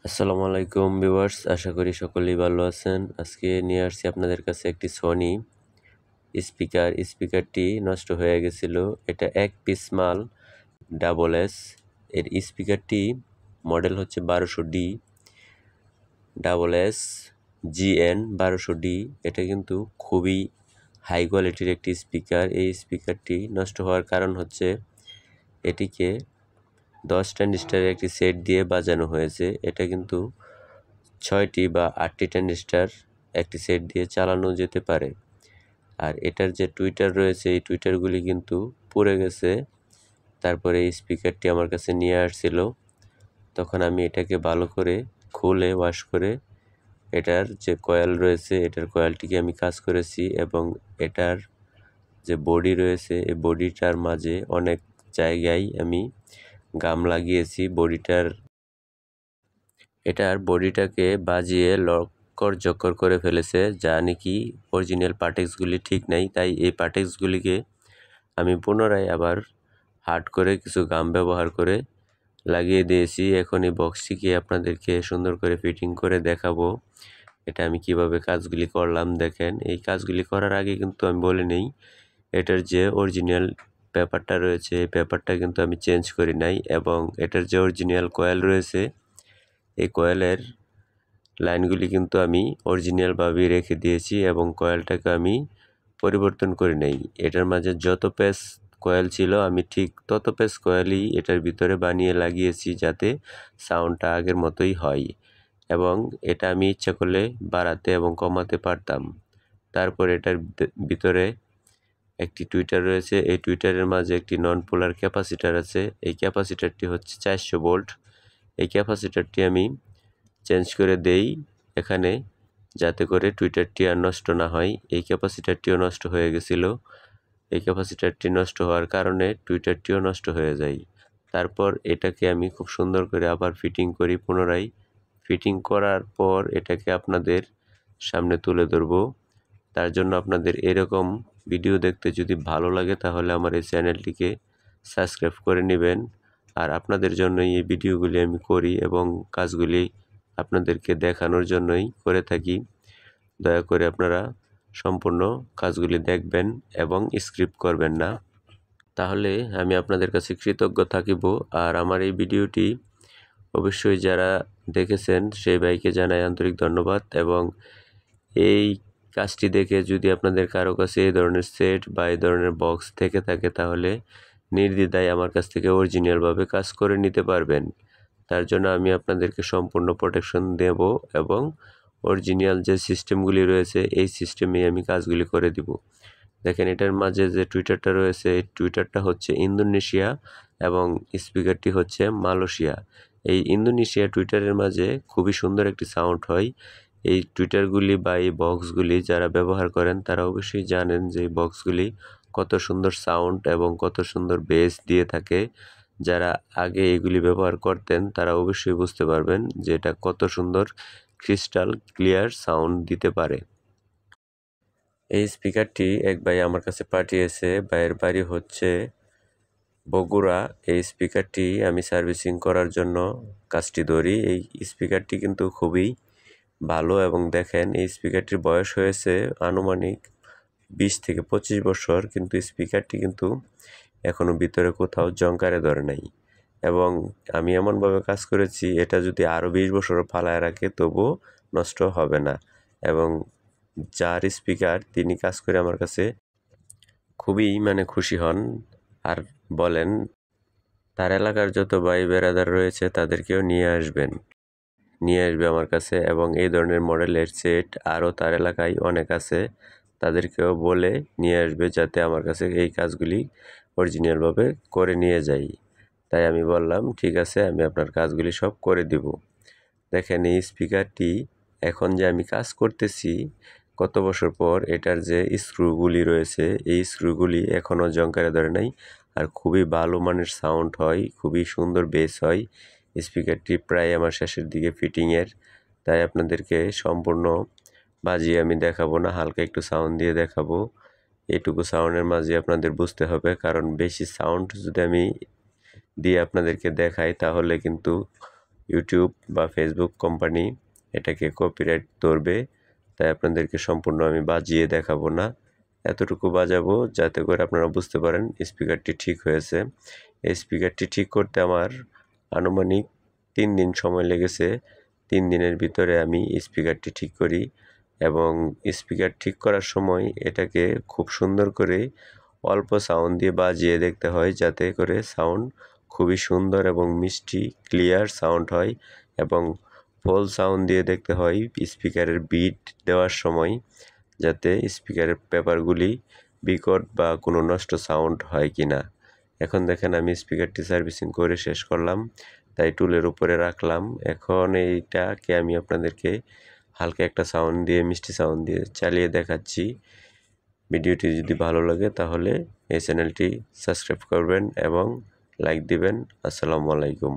আসসালামু আলাইকুম ভিউয়ার্স, আশা করি সকলেই ভালো আছেন। আজকে নিয়ে আসছি আপনাদের কাছে একটি সোনি স্পিকারটি নষ্ট হয়ে গেছিল। এটা এক পিস মাল, ডাবল এস এর স্পিকারটি মডেল হচ্ছে 1200D, double S GN 1200D। এটা কিন্তু খুবই হাই কোয়ালিটির একটি স্পিকার। এই স্পিকারটি নষ্ট হওয়ার কারণ হচ্ছে এটিকে 10 ট্রানজিস্টারের একটি সেট দিয়ে বাজানো হয়েছে। এটা কিন্তু 6টি বা 8টি ট্রানজিস্টার একটি সেট দিয়ে চালানো যেতে পারে। আর এটার যে টুইটার রয়েছে, এই টুইটারগুলি কিন্তু পুড়ে গেছে। তারপরে এই স্পিকারটি আমার কাছে নিয়ে আসছিল, তখন আমি এটাকে ভালো করে খুলে ওয়াশ করে এটার যে কয়েল রয়েছে, এটার কয়েলটিকে আমি কাজ করেছি এবং এটার যে বডি রয়েছে, এই বডিটার মাঝে অনেক জায়গায় আমি গাম লাগিয়েছি। এটার বডিটাকে বাজিয়ে লক্কর করে ফেলেছে, যা নাকি অরিজিনাল পার্টেক্সগুলি ঠিক নেই। তাই এই পার্টেক্সগুলিকে আমি পুনরায় আবার হার্ড করে কিছু গাম ব্যবহার করে লাগিয়ে দিয়েছি। এখন এই বক্সটিকে আপনাদেরকে সুন্দর করে ফিটিং করে দেখাবো এটা আমি কিভাবে কাজগুলি করলাম। দেখেন, এই কাজগুলি করার আগে কিন্তু আমি বলে নেই, এটার যে অরিজিনাল পেপারটা রয়েছে, এই পেপারটা কিন্তু আমি চেঞ্জ করি নাই এবং এটার যে অরিজিনাল কয়েল রয়েছে, এই কয়েলের লাইনগুলি কিন্তু আমি অরিজিনালভাবেই রেখে দিয়েছি এবং কয়েলটাকে আমি পরিবর্তন করি নাই। এটার মাঝে যত পেস কয়েল ছিল, আমি ঠিক তত পেস কয়েলই এটার ভিতরে বানিয়ে লাগিয়েছি, যাতে সাউন্ডটা আগের মতোই হয়। এবং এটা আমি ইচ্ছা করলে বাড়াতে এবং কমাতে পারতাম। তারপর এটার ভিতরে একটি টুইটার রয়েছে। এই টুইটারের মাঝে একটি নন পোলার ক্যাপাসিটার আছে। এই ক্যাপাসিটারটি হচ্ছে 400 ভোল্ট। এই ক্যাপাসিটারটি আমি চেঞ্জ করে দেই এখানে, যাতে করে টুইটারটি আর নষ্ট না হয়। এই ক্যাপাসিটারটিও নষ্ট হয়ে গেছিল। এই ক্যাপাসিটারটি নষ্ট হওয়ার কারণে টুইটারটিও নষ্ট হয়ে যায়। তারপর এটাকে আমি খুব সুন্দর করে আবার ফিটিং করি পুনরায়। ফিটিং করার পর এটাকে আপনাদের সামনে তুলে ধরব। তার জন্য আপনাদের এরকম ভিডিও দেখতে যদি ভালো লাগে, তাহলে আমার এই চ্যানেলটিকে সাবস্ক্রাইব করে নেবেন। আর আপনাদের জন্যই এই ভিডিওগুলি আমি করি এবং কাজগুলি আপনাদেরকে দেখানোর জন্যই করে থাকি। দয়া করে আপনারা সম্পূর্ণ কাজগুলি দেখবেন এবং স্কিপ করবেন না, তাহলে আমি আপনাদের কাছে কৃতজ্ঞ থাকিব। আর আমার এই ভিডিওটি অবশ্যই যারা দেখেছেন সেই ভাইকে জানাই আন্তরিক ধন্যবাদ। এবং এই কাজটি দেখে যদি আপনাদের কারো কাছে এই ধরনের সেট বা এই ধরনের বক্স থেকে থাকে, তাহলে নির্দ্বিধায় আমার কাছ থেকে অরিজিনালভাবে কাজ করে নিতে পারবেন। তার জন্য আমি আপনাদেরকে সম্পূর্ণ প্রোটেকশন দেব এবং অরিজিনাল যে সিস্টেমগুলি রয়েছে, এই সিস্টেমেই আমি কাজগুলি করে দিব। দেখেন, এটার মাঝে যে টুইটারটা রয়েছে, এই টুইটারটা হচ্ছে ইন্দোনেশিয়া এবং স্পিকারটি হচ্ছে মালয়েশিয়া। এই ইন্দোনেশিয়া টুইটারের মাঝে খুবই সুন্দর একটি সাউন্ড হয়। এই টুইটারগুলি বা এই বক্সগুলি যারা ব্যবহার করেন, তারা অবশ্যই জানেন যে এই বক্সগুলি কত সুন্দর সাউন্ড এবং কত সুন্দর বেস দিয়ে থাকে। যারা আগে এগুলি ব্যবহার করতেন, তারা অবশ্যই বুঝতে পারবেন যে এটা কত সুন্দর ক্রিস্টাল ক্লিয়ার সাউন্ড দিতে পারে। এই স্পিকারটি এক ভাই আমার কাছে পাঠিয়েছে। ভাইয়ের বাড়ি হচ্ছে বগুড়া। এই স্পিকারটি আমি সার্ভিসিং করার জন্য কাজটি ধরি। এই স্পিকারটি কিন্তু খুবই ভালো এবং দেখেন, এই স্পিকারটির বয়স হয়েছে আনুমানিক 20 থেকে 25 বছর, কিন্তু স্পিকারটি কিন্তু এখনও ভিতরে কোথাও জংকারে ধরে নাই। এবং আমি এমনভাবে কাজ করেছি, এটা যদি আরও 20 বছর ফালায় রাখে তবুও নষ্ট হবে না। এবং যার স্পিকার, তিনি কাজ করে আমার কাছে খুবই খুশি হন আর বলেন তার এলাকার যত ভাই বেরাদার রয়েছে তাদেরকেও নিয়ে আসবে আমার কাছে। এবং এই ধরনের মডেলের সেট আরও তার এলাকায় অনেক আছে, তাদেরকেও বলে নিয়ে আসবে, যাতে আমার কাছে এই কাজগুলি অরিজিনালভাবে করে নিয়ে যাই। তাই আমি বললাম, ঠিক আছে, আমি আপনার কাজগুলি সব করে দিব। দেখেন, এই স্পিকারটি এখন যে আমি কাজ করতেছি কত বছর পর, এটার যে স্ক্রুগুলি রয়েছে, এই স্ক্রুগুলি এখনও জংকারে ধরে নাই। আর খুবই ভালো মানের সাউন্ড হয়, খুবই সুন্দর বেস হয়। স্পিকারটি প্রায় আমার শেষের দিকে ফিটিংয়ের, তাই আপনাদেরকে সম্পূর্ণ বাজিয়ে আমি দেখাবো না, হালকা একটু সাউন্ড দিয়ে দেখাবো। এইটুকু সাউন্ডের মাঝে আপনাদের বুঝতে হবে, কারণ বেশি সাউন্ড যদি আমি দিয়ে আপনাদেরকে দেখাই, তাহলে কিন্তু ইউটিউব বা ফেসবুক কোম্পানি এটাকে কপিরাইট ধরবে, তাই আপনাদেরকে সম্পূর্ণ আমি বাজিয়ে দেখাবো না, এতটুকু বাজাবো যাতে করে আপনারা বুঝতে পারেন স্পিকারটি ঠিক হয়েছে। এই স্পিকারটি ঠিক করতে আমার আনুমানিক 3 দিন সময় লেগেছে। 3 দিনের ভিতরে আমি স্পিকারটি ঠিক করি এবং স্পিকার ঠিক করার সময় এটাকে খুব সুন্দর করে অল্প সাউন্ড দিয়ে বাজিয়ে দেখতে হয়, যাতে করে সাউন্ড খুবই সুন্দর এবং মিষ্টি ক্লিয়ার সাউন্ড হয় এবং ফুল সাউন্ড দিয়ে দেখতে হয় স্পিকারের বিট দেওয়ার সময়, যাতে স্পিকারের পেপারগুলি বিকট বা কোনো নষ্ট সাউন্ড হয় কি না। এখন দেখেন আমি স্পিকারটি সার্ভিসিং করে শেষ করলাম, তাই টুলের উপরে রাখলাম। এখন এইটাকে আমি আপনাদেরকে হালকা একটা সাউন্ড দিয়ে মিষ্টি সাউন্ড দিয়ে চালিয়ে দেখাচ্ছি। ভিডিওটি যদি ভালো লাগে তাহলে এই চ্যানেলটি সাবস্ক্রাইব করবেন এবং লাইক দিবেন। আসসালামু আলাইকুম।